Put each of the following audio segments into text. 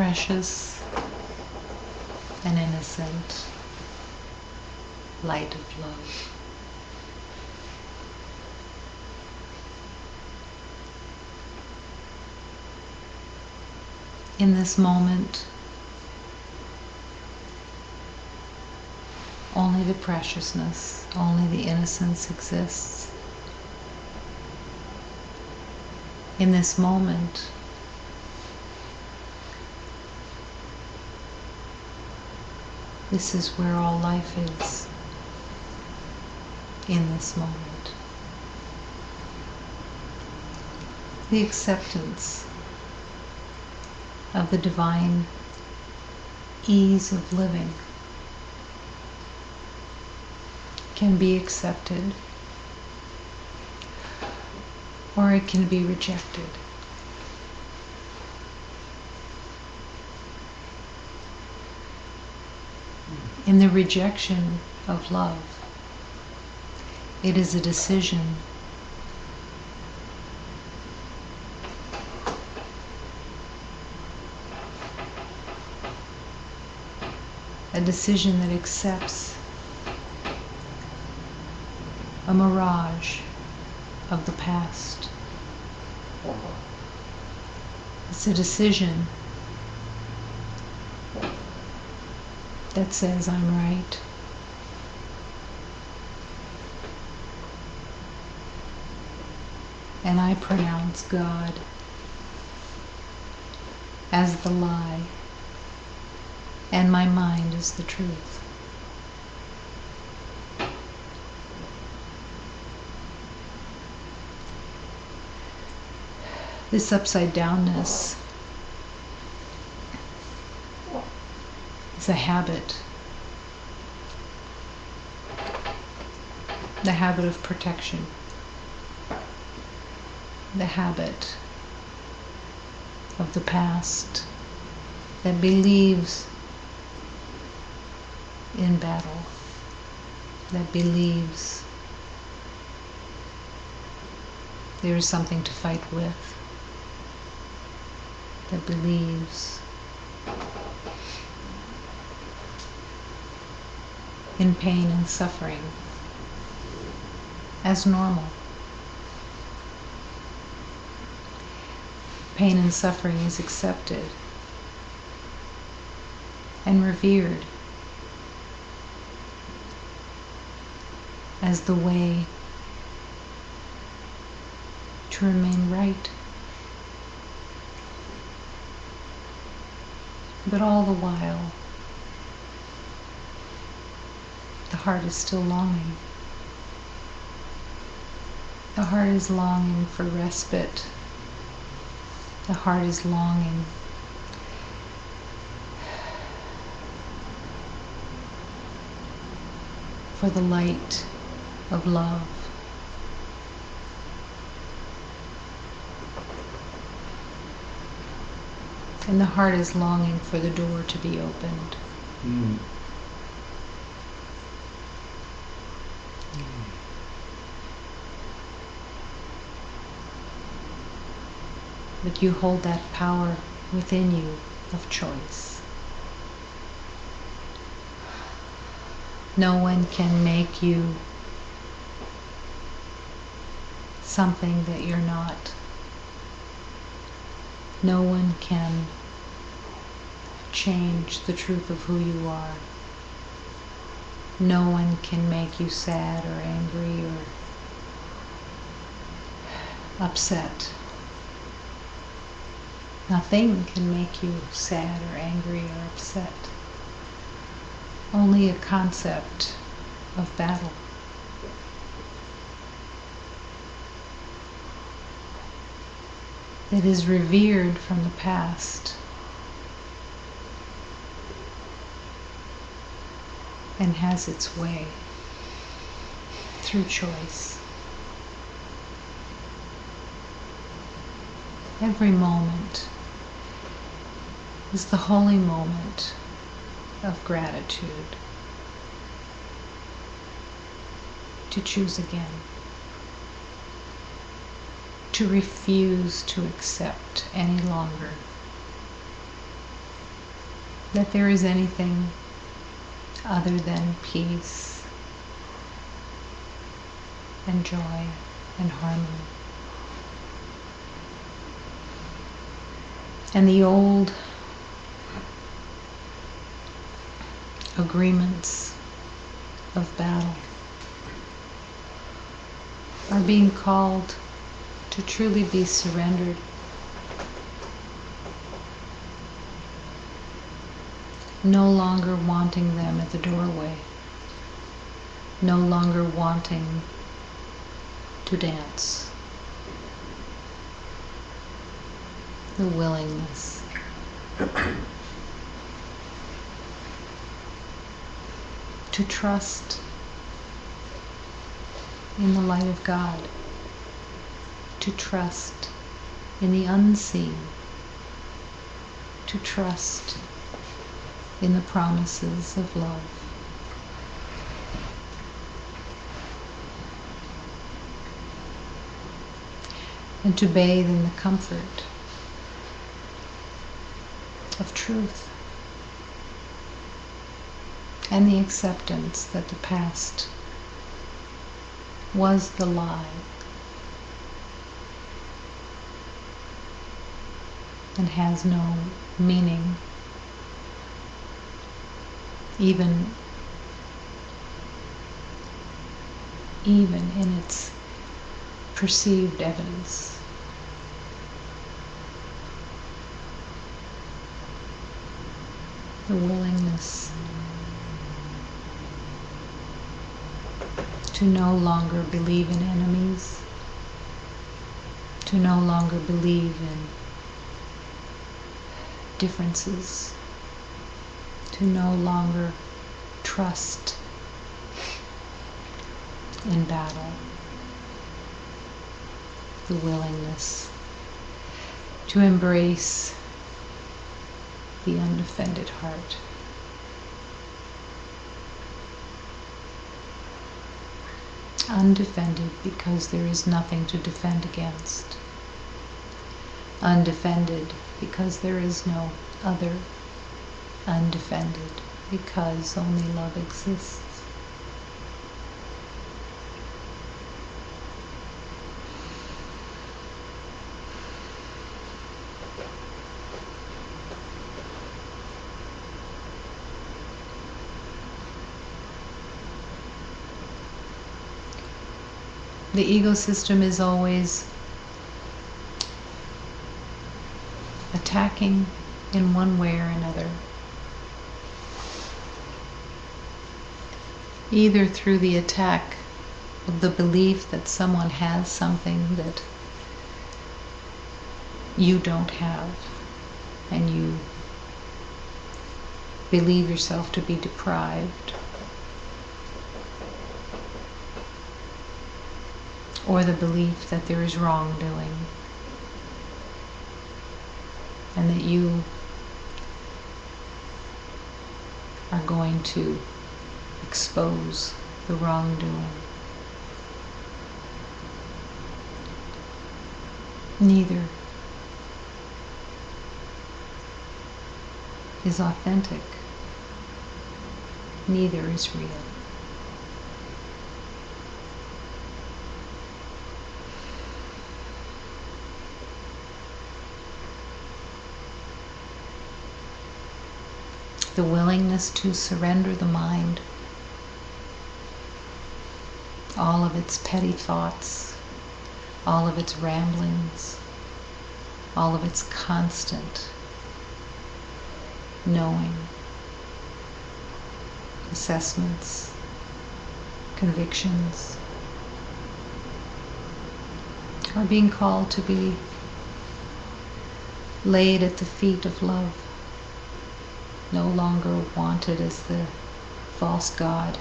precious and innocent light of love. In this moment, only the preciousness, only the innocence exists. In this moment, this is where all life is. In this moment. The acceptance of the divine ease of living can be accepted, or it can be rejected. In the rejection of love, it is a decision that accepts a mirage of the past. It's a decision that says, I'm right. And I pronounce God as the lie, and my mind is the truth. This upside downness is a habit. The habit of protection. The habit of the past that believes in battle, that believes there is something to fight with, that believes in pain and suffering as normal. Pain and suffering is accepted and revered as the way to remain right. But all the while, the heart is still longing. The heart is longing for respite. The heart is longing for the light of love. And the heart is longing for the door to be opened. But you hold that power within you of choice. No one can make you something that you're not. No one can change the truth of who you are. No one can make you sad or angry or upset. Nothing can make you sad or angry or upset. Only a concept of battle. That is revered from the past and has its way through choice. Every moment is the holy moment of gratitude to choose again, to refuse to accept any longer that there is anything other than peace and joy and harmony. And the old agreements of battle are being called to truly be surrendered. No longer wanting them at the doorway, no longer wanting to dance. The willingness to trust in the light of God, to trust in the unseen, to trust in the promises of love. And to bathe in the comfort of truth and the acceptance that the past was the lie and has no meaning, even in its perceived evidence. The willingness to no longer believe in enemies, to no longer believe in differences, to no longer trust in battle. The willingness to embrace the undefended heart. Undefended because there is nothing to defend against. Undefended because there is no other. Undefended because only love exists. The ego system is always attacking in one way or another, either through the attack of the belief that someone has something that you don't have, and you believe yourself to be deprived, or the belief that there is wrongdoing and that you are going to expose the wrongdoing. Neither is authentic. Neither is real. The willingness to surrender the mind, all of its petty thoughts, all of its ramblings, all of its constant knowing, assessments, convictions, are being called to be laid at the feet of love, no longer wanted as the false god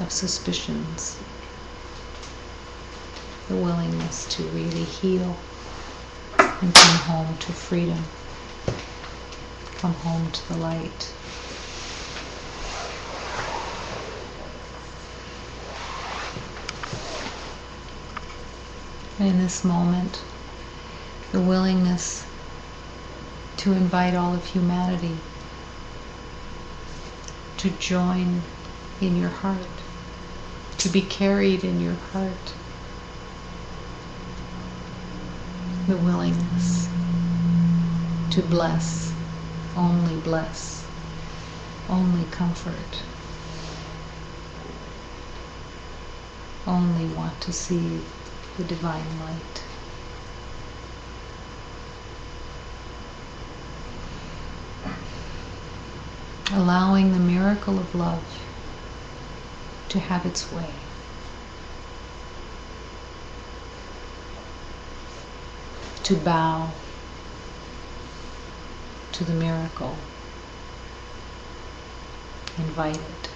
of suspicions. The willingness to really heal and come home to freedom, come home to the light. And in this moment, the willingness to invite all of humanity to join in your heart, to be carried in your heart. The willingness to bless, only comfort, only want to see the divine light. Allowing the miracle of love to have its way. To bow to the miracle. Invite it.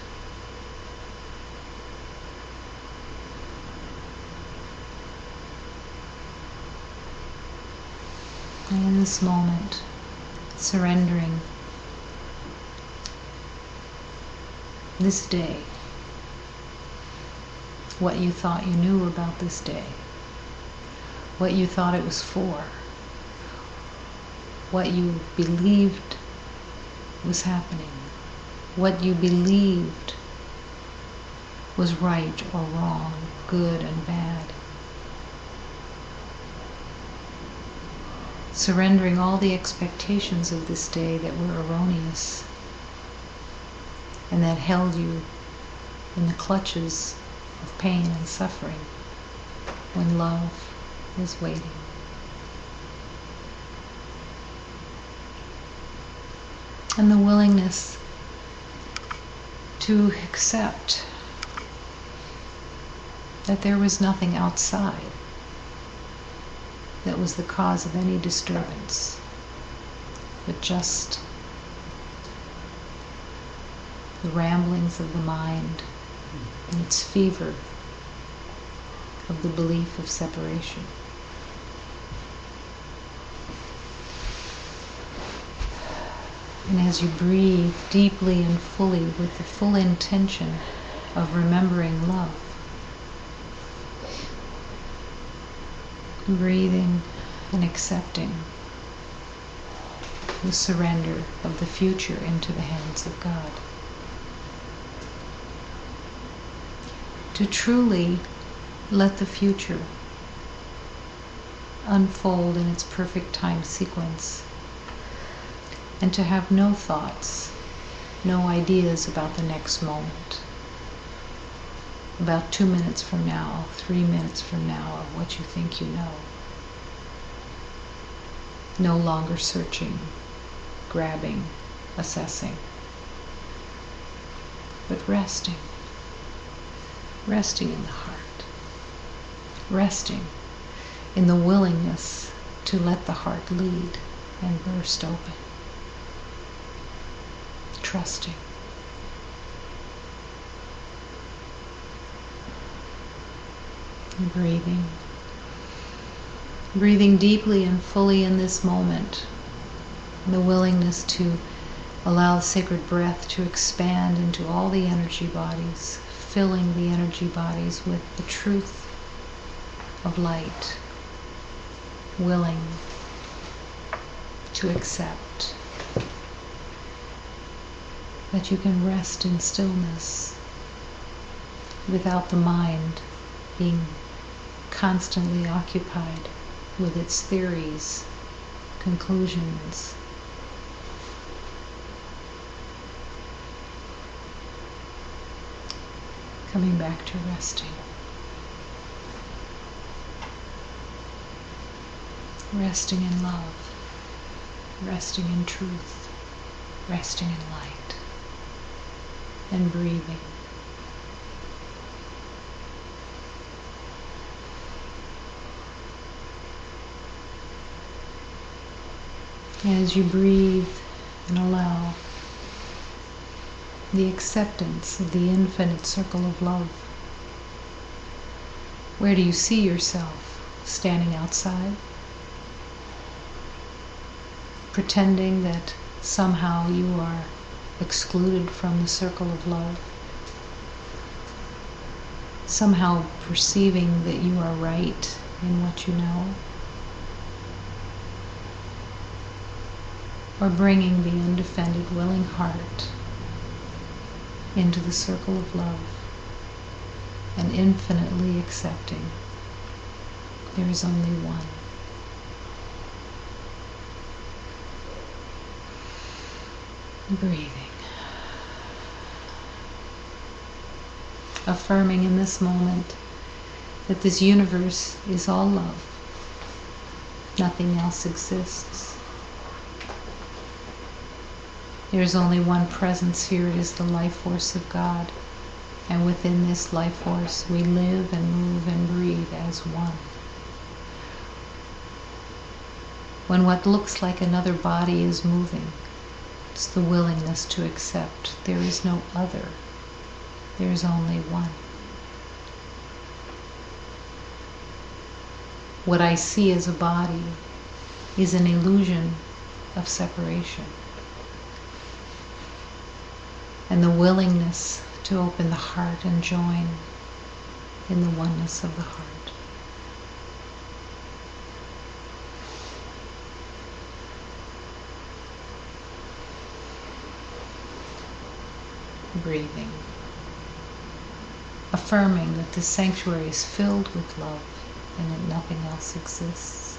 And in this moment, surrendering this day, what you thought you knew about this day, what you thought it was for, what you believed was happening, what you believed was right or wrong, good and bad. Surrendering all the expectations of this day that were erroneous and that held you in the clutches of pain and suffering when love is waiting. And the willingness to accept that there was nothing outside that was the cause of any disturbance, but just the ramblings of the mind and its fever of the belief of separation. And as you breathe deeply and fully with the full intention of remembering love, breathing and accepting the surrender of the future into the hands of God. To truly let the future unfold in its perfect time sequence, and to have no thoughts, no ideas about the next moment, about 2 minutes from now, 3 minutes from now of what you think you know. No longer searching, grabbing, assessing, but resting in the heart, resting in the willingness to let the heart lead and burst open, trusting. And breathing deeply and fully in this moment, the willingness to allow the sacred breath to expand into all the energy bodies, filling the energy bodies with the truth of light, willing to accept that you can rest in stillness without the mind being constantly occupied with its theories, conclusions. Coming back to resting. Resting in love, resting in truth, resting in light, and breathing. As you breathe and allow the acceptance of the infinite circle of love, where do you see yourself? Standing outside? Pretending that somehow you are excluded from the circle of love? Somehow perceiving that you are right in what you know? or bringing the undefended willing heart into the circle of love and infinitely accepting there is only one. Breathing. Affirming in this moment that this universe is all love. Nothing else exists. There is only one presence here. It is the life force of God. And within this life force, we live and move and breathe as one. When what looks like another body is moving, it's the willingness to accept there is no other. There is only one. What I see as a body is an illusion of separation. And the willingness to open the heart and join in the oneness of the heart. Breathing. Affirming that this sanctuary is filled with love and that nothing else exists.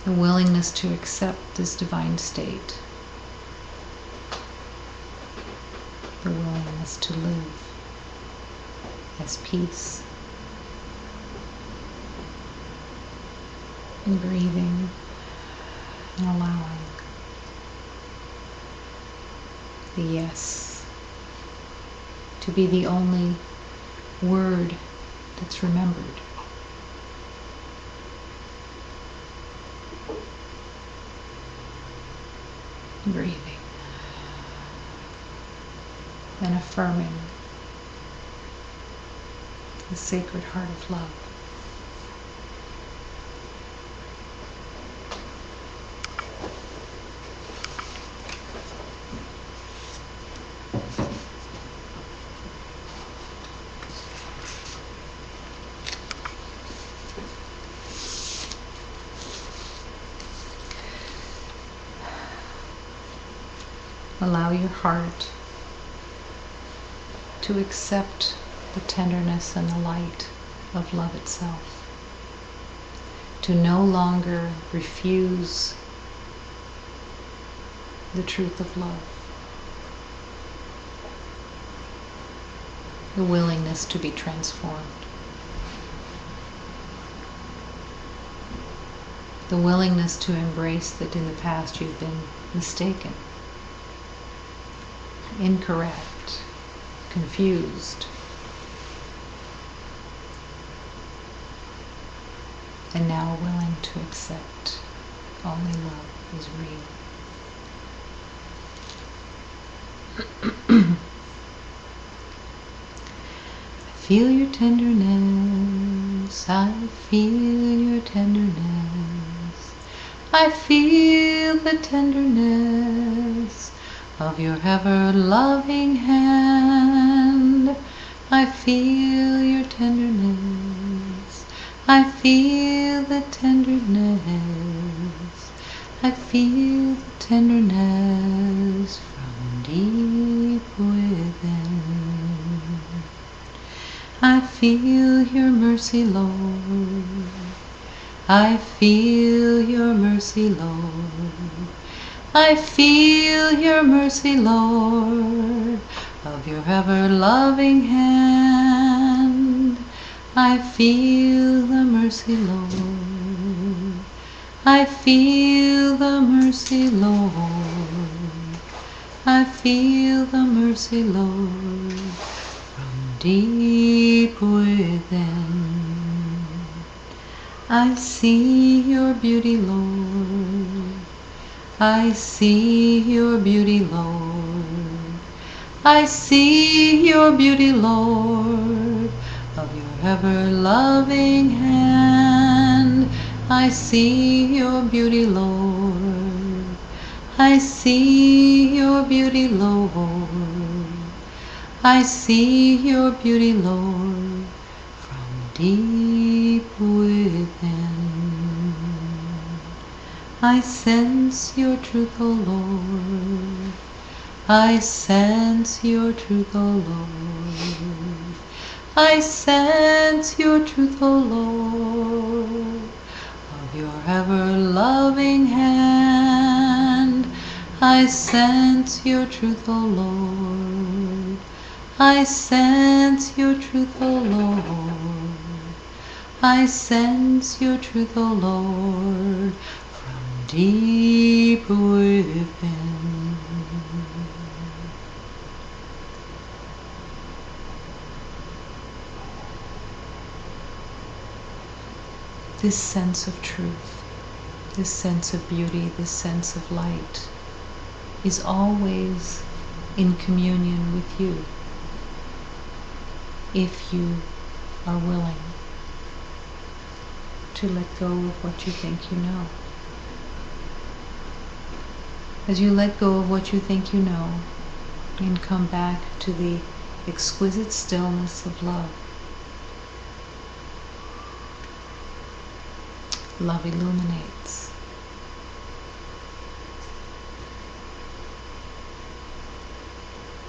The willingness to accept this divine state. The willingness to live as peace. And breathing and allowing the yes to be the only word that's remembered. Breathing and affirming the sacred heart of love. Allow your heart to accept the tenderness and the light of love itself. To no longer refuse the truth of love. The willingness to be transformed. The willingness to embrace that in the past you've been mistaken, incorrect, confused, and now willing to accept only love is real. I feel your tenderness, I feel your tenderness, I feel the tenderness of your ever-loving hand. I feel your tenderness, I feel the tenderness, I feel the tenderness from deep within. I feel your mercy, Lord, I feel your mercy, Lord, I feel your mercy, Lord, of your ever-loving hand. I feel the mercy, Lord, I feel the mercy, Lord, I feel the mercy, Lord, from deep within. I see your beauty, Lord, I see your beauty, Lord, I see your beauty, Lord, of your ever-loving hand. I see your beauty, Lord, I see your beauty, Lord, I see your beauty, Lord, from deep within. I sense your truth, O Lord. I sense your truth, O Lord. I sense your truth, O Lord, of your ever-loving hand. I sense your truth, O Lord. I sense your truth, O Lord. I sense your truth, O Lord, from deep within. This sense of truth, this sense of beauty, this sense of light is always in communion with you if you are willing to let go of what you think you know. As you let go of what you think you know and come back to the exquisite stillness of love, love illuminates.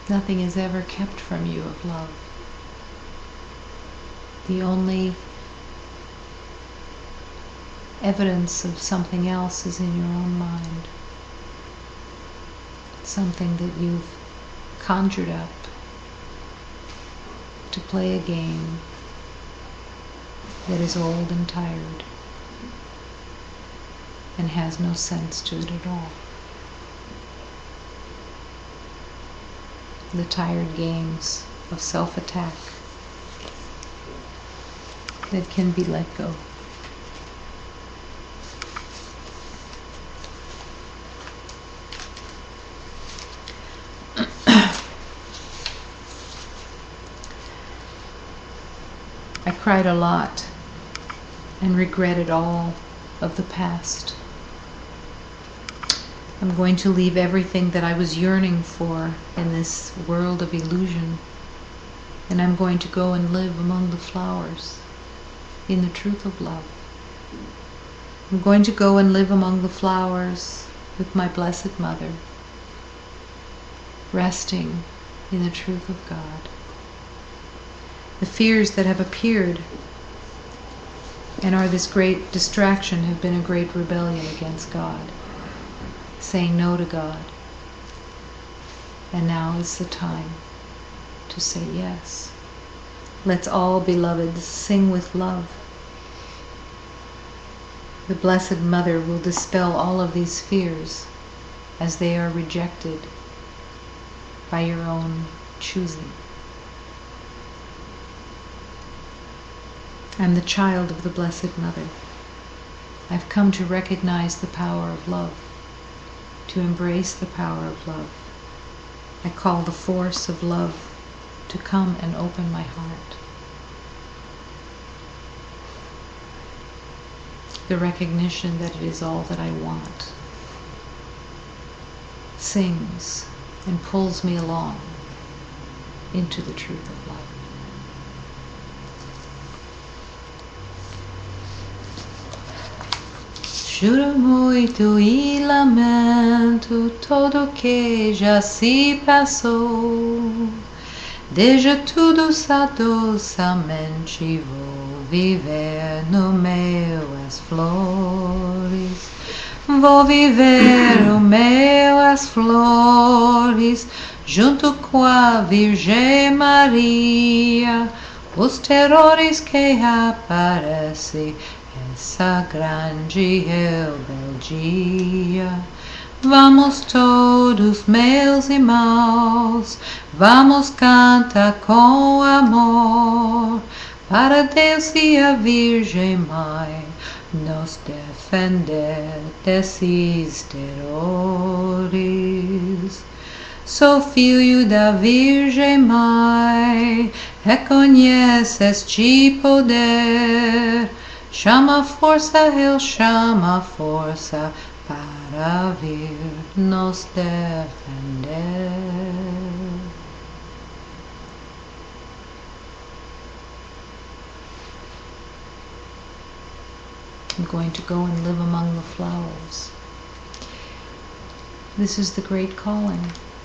Nothing is ever kept from you of love. The only evidence of something else is in your own mind. Something that you've conjured up to play a game that is old and tired and has no sense to it at all. The tired games of self-attack that can be let go. I cried a lot and regretted all of the past. I'm going to leave everything that I was yearning for in this world of illusion, and I'm going to go and live among the flowers in the truth of love. I'm going to go and live among the flowers with my Blessed Mother, resting in the truth of God. The fears that have appeared and are this great distraction have been a great rebellion against God, saying no to God. And now is the time to say yes. Let's all, beloveds, sing with love. The Blessed Mother will dispel all of these fears as they are rejected by your own choosing. I'm the child of the Blessed Mother. I've come to recognize the power of love, to embrace the power of love. I call the force of love to come and open my heart. The recognition that it is all that I want sings and pulls me along into the truth of love. Juro muito e lamento tudo que já se passou. Deixa tudo sadosamente, vou viver no meio as flores. Vou viver no meio as flores, junto com a Virgem Maria. Os terrores que aparecem, essa grande rebeldia. Vamos todos, meus irmãos, vamos cantar com amor, para Deus e a Virgem Mãe nos defender desses terrores. Sou filho da Virgem Mãe, reconhece este poder. Chama a força, Ele chama a força para vir nos defender. I'm going to go and live among the flowers. This is the great calling.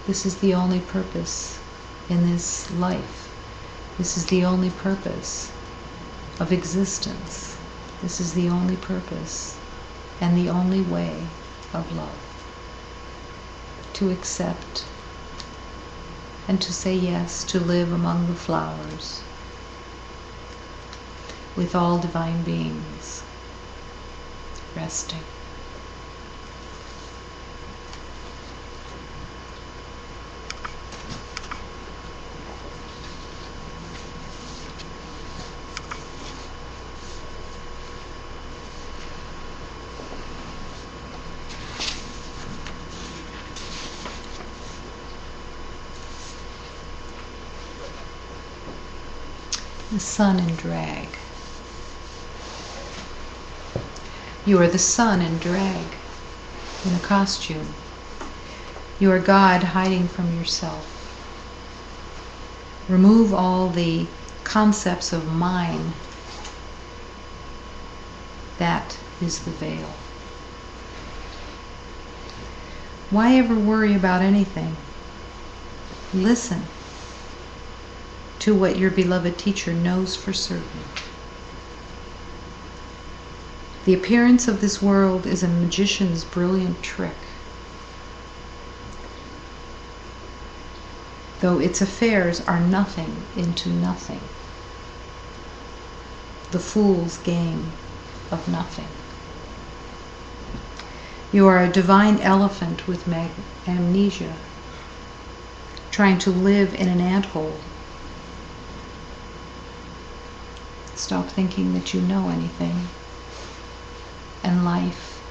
This is the only purpose in this life. This is the only purpose of existence. This is the only purpose and the only way of love. To accept and to say yes, to live among the flowers with all divine beings, resting. The sun in drag. You are the sun in drag, in a costume. You are God hiding from yourself. Remove all the concepts of mine. That is the veil. Why ever worry about anything? Listen to what your beloved teacher knows for certain. The appearance of this world is a magician's brilliant trick, though its affairs are nothing into nothing, the fool's game of nothing. You are a divine elephant with amnesia, trying to live in an anthole. Stop thinking that you know anything, and life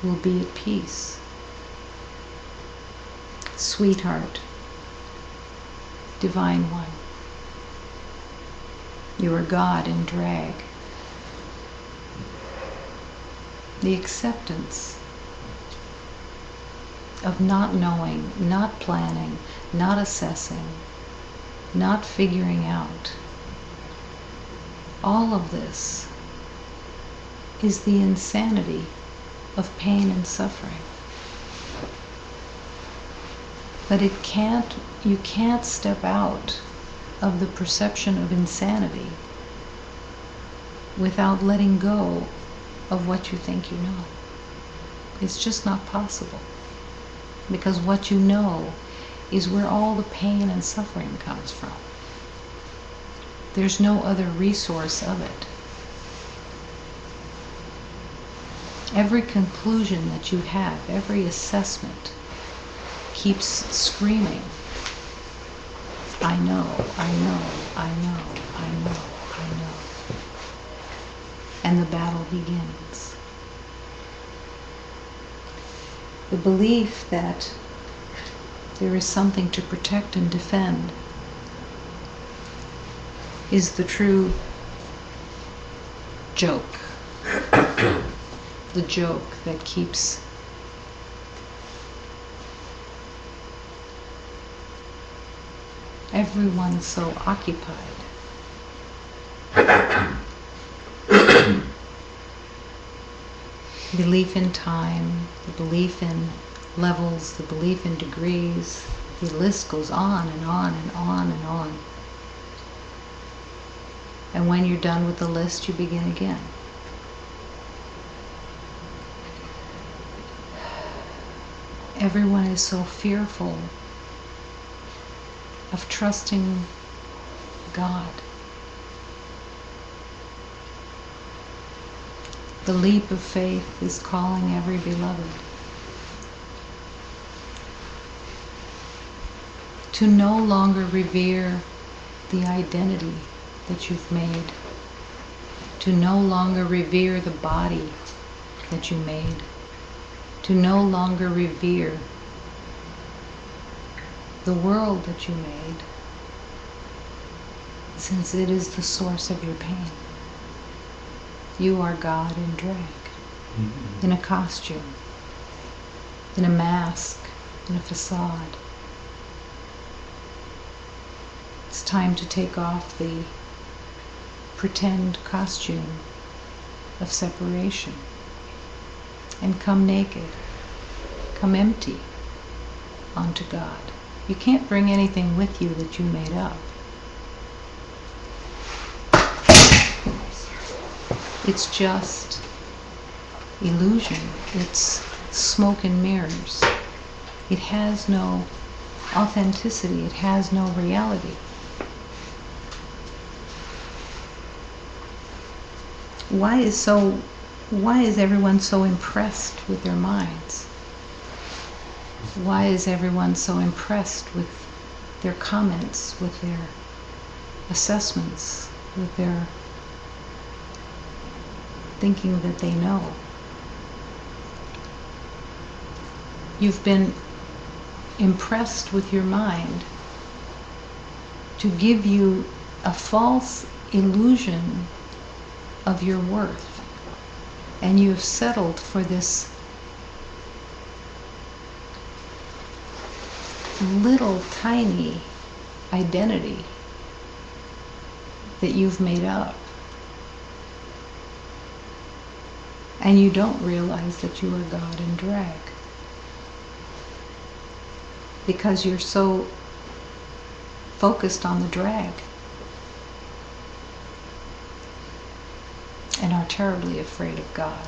will be at peace. Sweetheart, divine one, you are God in drag. The acceptance of not knowing, not planning, not assessing, not figuring out. All of this is the insanity of pain and suffering. But you can't step out of the perception of insanity without letting go of what you think you know. It's just not possible. Because what you know is where all the pain and suffering comes from. There's no other resource of it. Every conclusion that you have, every assessment, keeps screaming, I know, I know, I know, I know, I know. And the battle begins. The belief that there is something to protect and defend is the true joke. The joke that keeps everyone so occupied. Belief in time, the belief in levels, the belief in degrees, the list goes on and on and on and on. And when you're done with the list, you begin again. Everyone is so fearful of trusting God. The leap of faith is calling every beloved to no longer revere the identity that you've made, to no longer revere the body that you made, to no longer revere the world that you made, since it is the source of your pain. You are God in drag, in a costume, in a mask, in a facade. It's time to take off the pretend costume of separation and come naked come empty onto God. You can't bring anything with you that you made up. It's just illusion. It's smoke and mirrors. It has no authenticity. It has no reality. Why is everyone so impressed with their minds? Why is everyone so impressed with their comments, with their assessments, with their thinking that they know? You've been impressed with your mind to give you a false illusion of your worth, and you've settled for this little tiny identity that you've made up, and you don't realize that you are God in drag because you're so focused on the drag and are terribly afraid of God.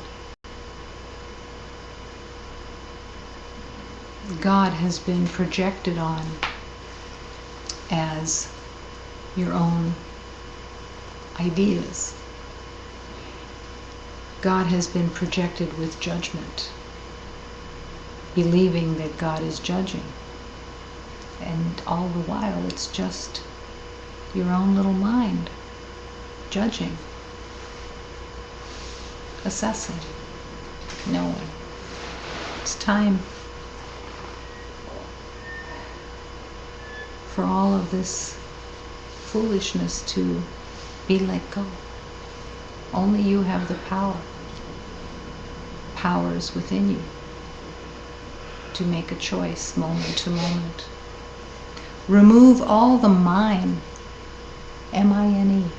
God has been projected on as your own ideas. God has been projected with judgment, believing that God is judging. And all the while it's just your own little mind judging, assessing, knowing. It's time for all of this foolishness to be let go. Only you have the power. Power is within you to make a choice moment to moment. Remove all the mine, M-I-N-E.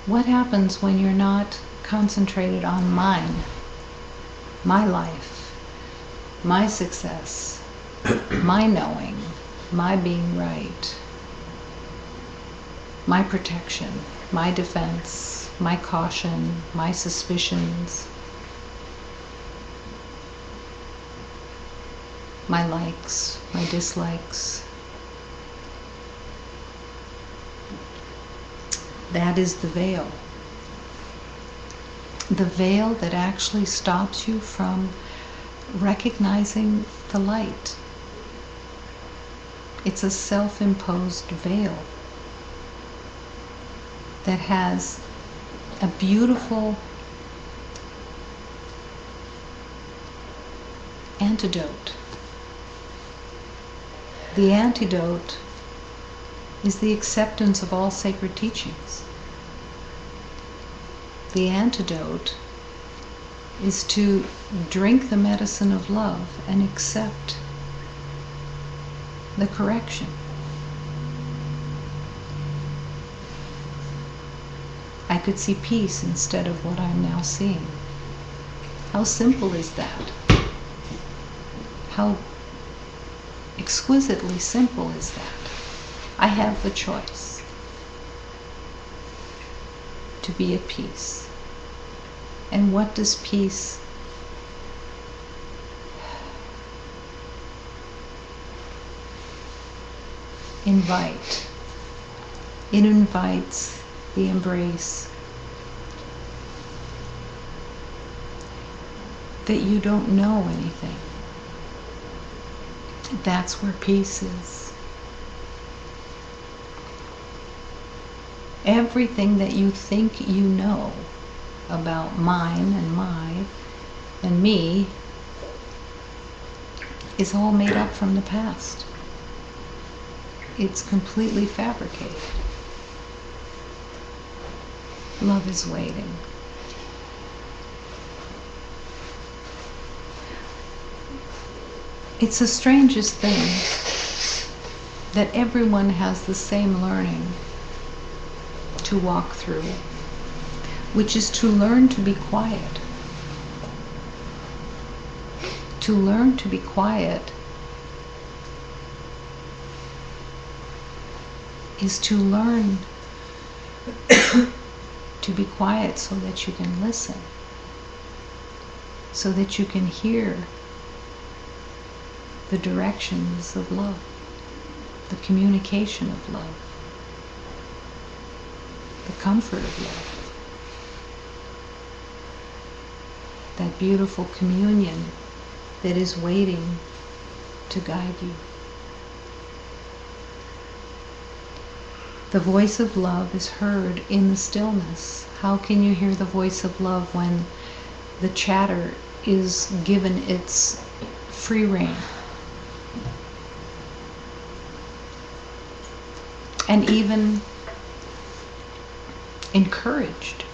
What happens when you're not concentrated on mine, my life, my success, my knowing, my being right, my protection, my defense, my caution, my suspicions, my likes, my dislikes? That is the veil. The veil that actually stops you from recognizing the light. It's a self-imposed veil that has a beautiful antidote. The antidote is the acceptance of all sacred teachings. The antidote is to drink the medicine of love and accept the correction. I could see peace instead of what I'm now seeing. How simple is that? How exquisitely simple is that? I have the choice to be at peace. And what does peace invite? It invites the embrace that you don't know anything. That's where peace is. Everything that you think you know about mine and my and me is all made up from the past. It's completely fabricated. Love is waiting. It's the strangest thing that everyone has the same learning to walk through, which is to learn to be quiet. To learn to be quiet is to learn to be quiet so that you can listen, so that you can hear the directions of love, the communication of love, the comfort of love, that beautiful communion that is waiting to guide you. The voice of love is heard in the stillness. How can you hear the voice of love when the chatter is given its free rein? And even encouraged.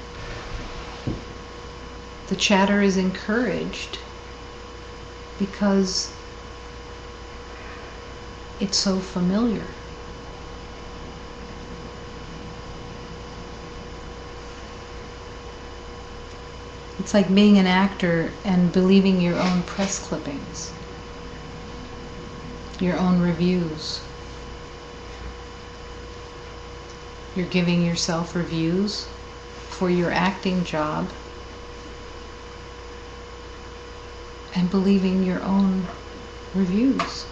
The chatter is encouraged because it's so familiar. It's like being an actor and believing your own press clippings, your own reviews. You're giving yourself reviews for your acting job and believing your own reviews.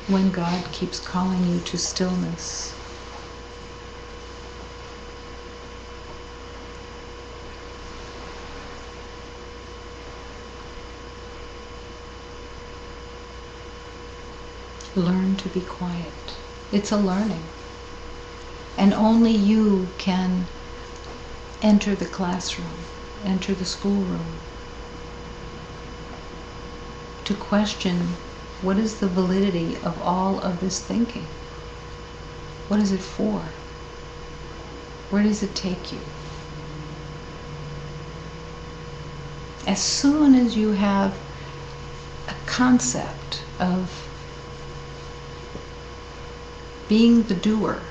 When God keeps calling you to stillness, learn to be quiet. It's a learning. And only you can enter the classroom, enter the schoolroom, to question what is the validity of all of this thinking? What is it for? Where does it take you? As soon as you have a concept of being the doer,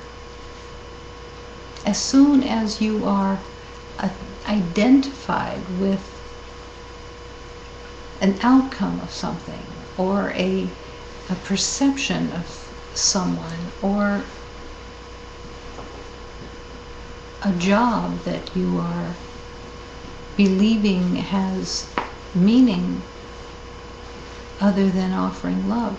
as soon as you are identified with an outcome of something, or a perception of someone, or a job that you are believing has meaning other than offering love,